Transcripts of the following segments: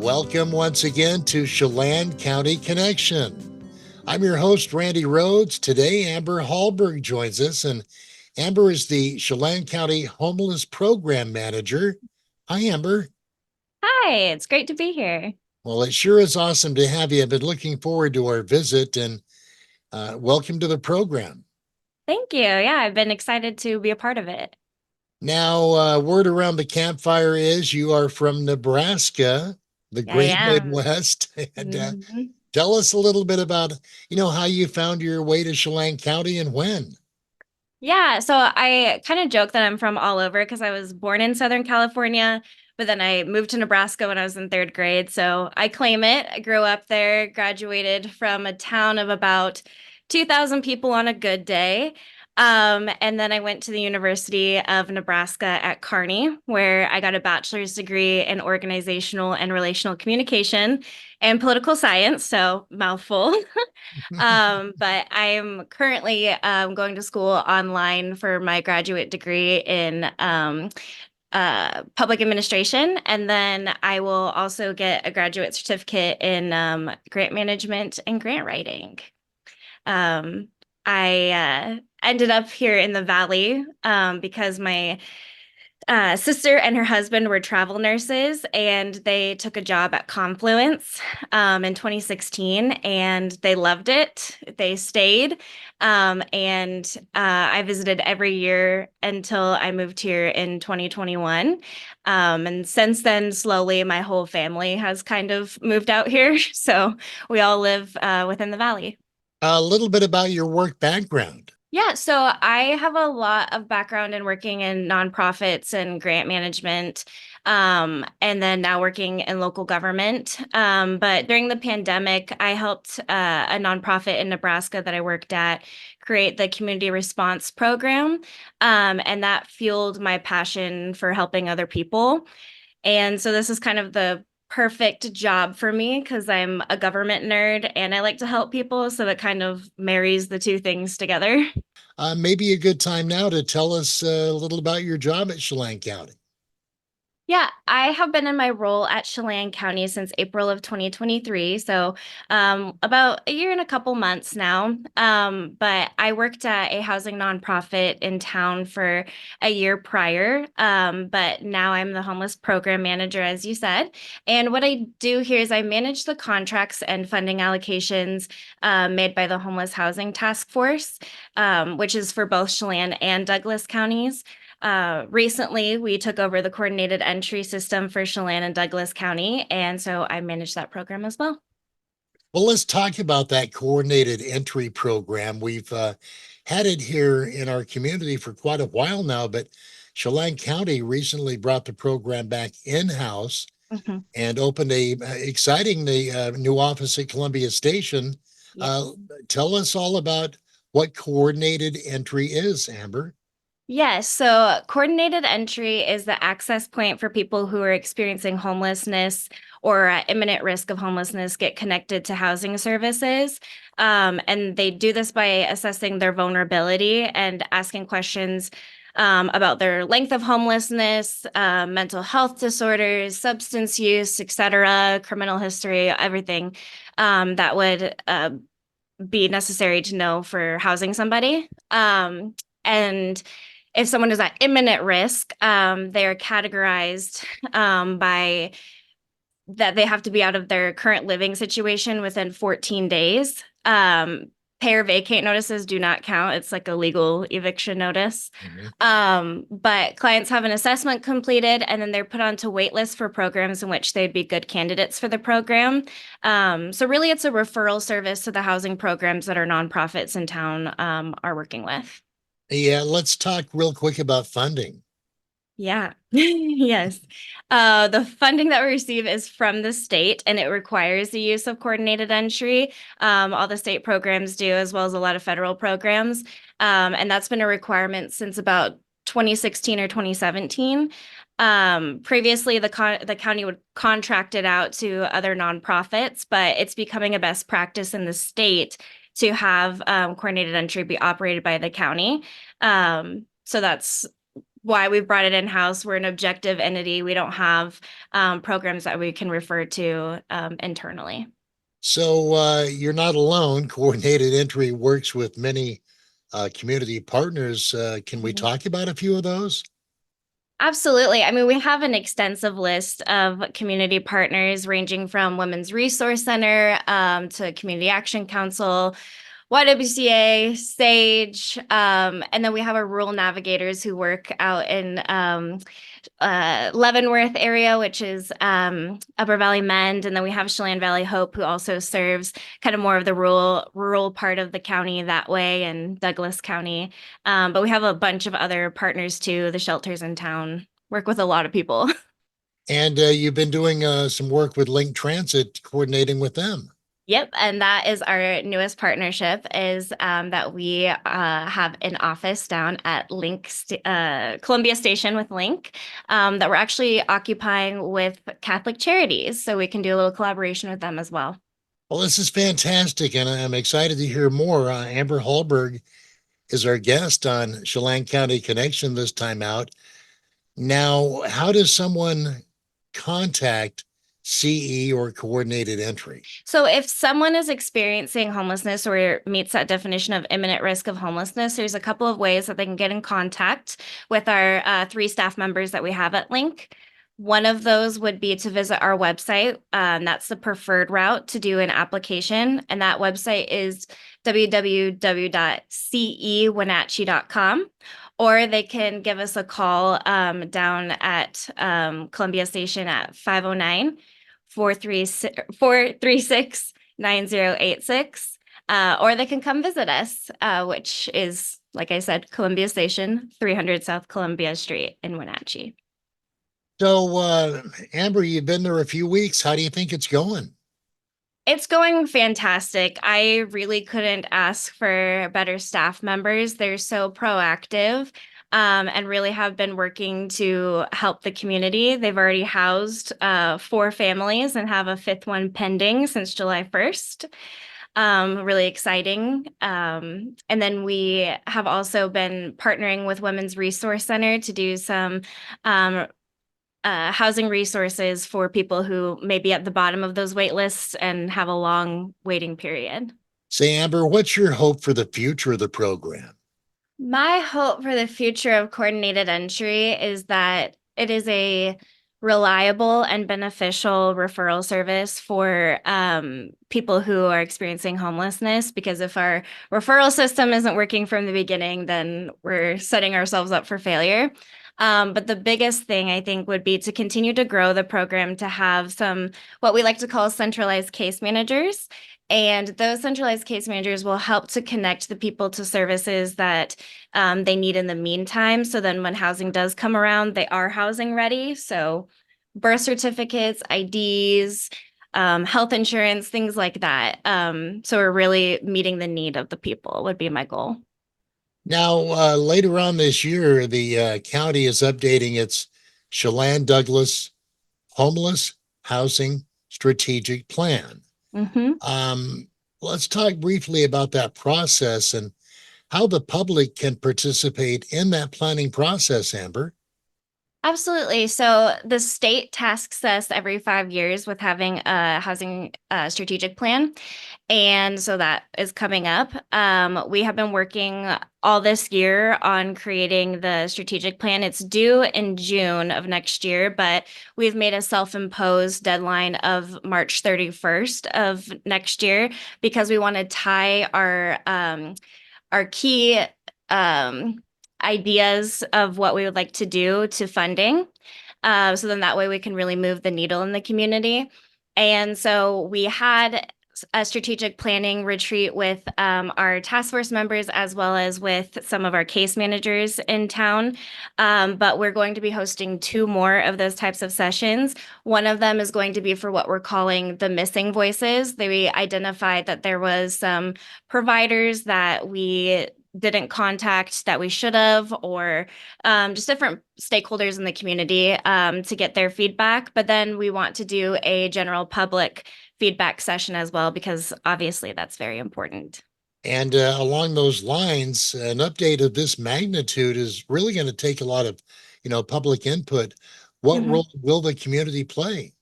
Welcome once again to Chelan County Connection. I'm your host, Randy Rhodes. Today, Amber Hallberg joins us, and Amber is the Chelan County Homeless Program Manager. Hi, Amber. Hi, it's great to be here. Well, it sure is awesome to have you. I've been looking forward to our visit, and welcome to the program. Thank you. Yeah, I've been excited to be a part of it. Now, word around the campfire is you are from Nebraska, the I great am. Midwest, and Mhm. tell us a little bit about, how you found your way to Chelan County and when. Yeah, so I kind of joke that I'm from all over because I was born in Southern California, but then I moved to Nebraska when I was in third grade. So I claim it. I grew up there, graduated from a town of about 2,000 people on a good day. And then I went to the University of Nebraska at Kearney, where I got a bachelor's degree in organizational and relational communication and political science. So, mouthful. But I'm currently going to school online for my graduate degree in public administration. And then I will also get a graduate certificate in grant management and grant writing. Um, I ended up here in the Valley because my sister and her husband were travel nurses, and they took a job at Confluence in 2016, and they loved it. They stayed, and I visited every year until I moved here in 2021. And since then, slowly, my whole family has kind of moved out here, so we all live within the valley. A little bit about your work background. Yeah, so I have a lot of background in working in nonprofits and grant management, and then now working in local government. But during the pandemic, I helped a nonprofit in Nebraska that I worked at create the community response program, and that fueled my passion for helping other people. And so this is kind of the perfect job for me because I'm a government nerd and I like to help people. So it kind of marries the two things together. Maybe a good time now to tell us a little about your job at Chelan County. Yeah, I have been in my role at Chelan County since April of 2023. So about a year and a couple months now. But I worked at a housing nonprofit in town for a year prior. But now I'm the homeless program manager, as you said. And what I do here is I manage the contracts and funding allocations made by the Homeless Housing Task Force, which is for both Chelan and Douglas counties. Recently, we took over the coordinated entry system for Chelan and Douglas County, and so I manage that program as well. Well, let's talk about that coordinated entry program. We've had it here in our community for quite a while now, but Chelan County recently brought the program back in-house Mhm. and opened a exciting new office at Columbia Station. Yeah. Uh, Tell us all about what coordinated entry is, Amber. Yes, so coordinated entry is the access point for people who are experiencing homelessness or at imminent risk of homelessness get connected to housing services. And they do this by assessing their vulnerability and asking questions about their length of homelessness, mental health disorders, substance use, etc., criminal history, everything that would be necessary to know for housing somebody. And if someone is at imminent risk, they are categorized by that they have to be out of their current living situation within 14 days. Pay or vacate notices do not count. It's like a legal eviction notice. Mhm. But clients have an assessment completed and then they're put onto wait lists for programs in which they'd be good candidates for the program. So really it's a referral service to the housing programs that our nonprofits in town are working with. Yeah, let's talk real quick about funding. Yeah. Yes. The funding that we receive is from the state and it requires the use of coordinated entry. All the state programs do, as well as a lot of federal programs. And that's been a requirement since about 2016 or 2017. Previously, the county would contract it out to other nonprofits, but it's becoming a best practice in the state to have coordinated entry be operated by the county. So that's why we brought it in-house. We're an objective entity. We don't have programs that we can refer to internally. So you're not alone. Coordinated Entry works with many community partners. Can we Mhm. talk about a few of those? Absolutely. I mean, we have an extensive list of community partners ranging from Women's Resource Center to Community Action Council, YWCA, SAGE, and then we have our rural navigators who work out in Leavenworth area, which is Upper Valley Mend, and then we have Chelan Valley Hope, who also serves kind of more of the rural part of the county that way, and Douglas County. But we have a bunch of other partners too. The shelters in town work with a lot of people. And you've been doing some work with Link Transit, coordinating with them. Yep, and that is our newest partnership is that we have an office down at Columbia Station with Link that we're actually occupying with Catholic Charities, so we can do a little collaboration with them as well. Well, this is fantastic, and I'm excited to hear more. Amber Hallberg is our guest on Chelan County Connection this time out. Now, how does someone contact CE or coordinated entry? So if someone is experiencing homelessness or meets that definition of imminent risk of homelessness, there's a couple of ways that they can get in contact with our three staff members that we have at Link. One of those would be to visit our website. That's the preferred route to do an application. And that website is www.cewenatchee.com. Or they can give us a call down at Columbia Station at 509 436 9086. Or they can come visit us, which is, like I said, Columbia Station, 300 South Columbia Street in Wenatchee. So, Amber, you've been there a few weeks. How do you think it's going? It's going fantastic. I really couldn't ask for better staff members. They're so proactive and really have been working to help the community. They've already housed 4 families and have a fifth one pending since July 1st. Really exciting. And then we have also been partnering with Women's Resource Center to do some housing resources for people who may be at the bottom of those wait lists and have a long waiting period. Say, Amber, what's your hope for the future of the program? My hope for the future of coordinated entry is that it is a reliable and beneficial referral service for people who are experiencing homelessness. Because if our referral system isn't working from the beginning, then we're setting ourselves up for failure. But the biggest thing I think would be to continue to grow the program to have some what we like to call centralized case managers. And those centralized case managers will help to connect the people to services that they need in the meantime. So then when housing does come around, they are housing ready. So birth certificates, IDs, health insurance, things like that. So we're really meeting the need of the people would be my goal. Now, later on this year, the county is updating its Chelan Douglas Homeless Housing Strategic Plan. Mhm. Um, let's talk briefly about that process and how the public can participate in that planning process, Amber. Absolutely. So the state tasks us every 5 years with having a housing strategic plan. And so that is coming up. We have been working all this year on creating the strategic plan. It's due in June of next year, but we've made a self-imposed deadline of March 31st of next year because we want to tie our key um, ideas of what we would like to do to funding. So then that way we can really move the needle in the community. And so we had a strategic planning retreat with our task force members as well as with some of our case managers in town. But we're going to be hosting 2 more of those types of sessions. One of them is going to be for what we're calling the missing voices. They identified that there was some providers that we didn't contact that we should have, or just different stakeholders in the community to get their feedback. But then we want to do a general public feedback session as well, because obviously that's very important. And along those lines, an update of this magnitude is really going to take a lot of, public input. What Mhm. role will the community play?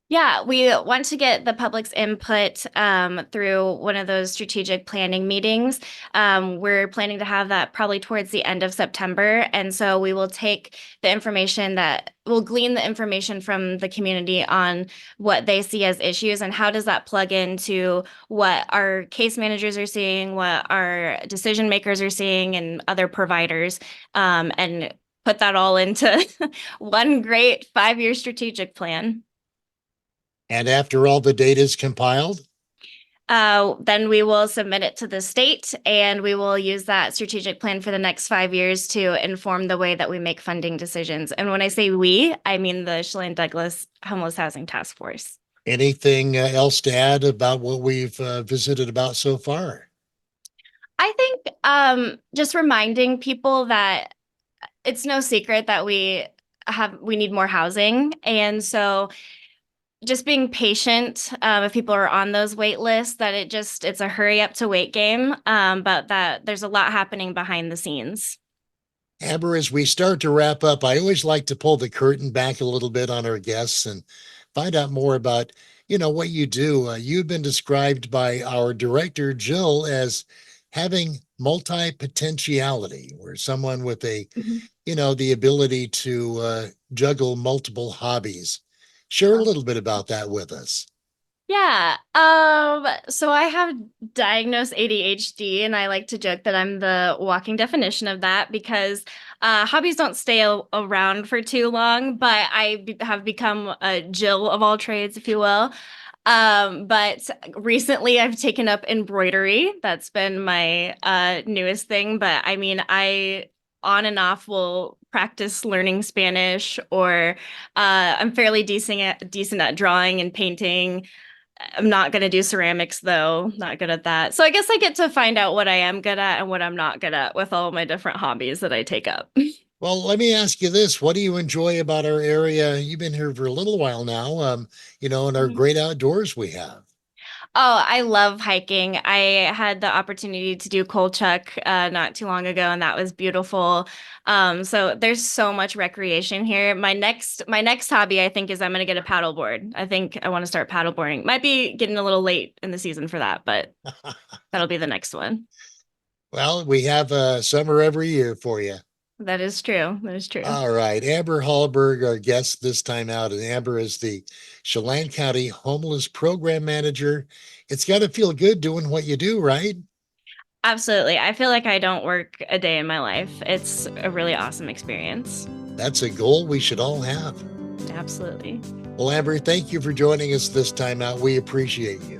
Yeah, we want to get the public's input through one of those strategic planning meetings. We're planning to have that probably towards the end of September. And so we will take the information that we'll glean the information from the community on what they see as issues and how does that plug into what our case managers are seeing, what our decision makers are seeing, and other providers, and put that all into one great 5-year strategic plan. And after all the data is compiled, Then we will submit it to the state and we will use that strategic plan for the next 5 years to inform the way that we make funding decisions. And when I say we, I mean the Chelan Douglas Homeless Housing Task Force. anything else to add about what we've visited about so far? I think just reminding people that it's no secret that we need more housing. And so just being patient if people are on those wait lists, that it's a hurry up to wait game, but that there's a lot happening behind the scenes. Amber, as we start to wrap up, I always like to pull the curtain back a little bit on our guests and find out more about, what you do. You've been described by our director, Jill, as having multi-potentiality, where someone with Mhm. the ability to juggle multiple hobbies. Share a little bit about that with us. Yeah. So I have diagnosed ADHD, and I like to joke that I'm the walking definition of that because hobbies don't stay around for too long, but have become a Jill of all trades, if you will. But recently I've taken up embroidery. That's been my newest thing. But I mean, I on and off will practice learning Spanish, or I'm fairly decent at drawing and painting. I'm not going to do ceramics though. Not good at that. So I guess I get to find out what I am good at and what I'm not good at with all my different hobbies that I take up. Well, let me ask you this. What do you enjoy about our area? You've been here for a little while now, and our great outdoors we have. Oh, I love hiking. I had the opportunity to do Kolchak not too long ago, and that was beautiful. So there's so much recreation here. My next hobby, I think, is I'm gonna get a paddleboard. I think I want to start paddleboarding. Might be getting a little late in the season for that, but that'll be the next one. Well, we have summer every year for you. That is true. That is true. All right. Amber Hallberg, our guest this time out. And Amber is the Chelan County Homeless Program Manager. It's got to feel good doing what you do, right? Absolutely. I feel like I don't work a day in my life. It's a really awesome experience. That's a goal we should all have. Absolutely. Well, Amber, thank you for joining us this time out. We appreciate you.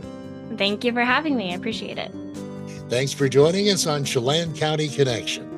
Thank you for having me. I appreciate it. Thanks for joining us on Chelan County Connection.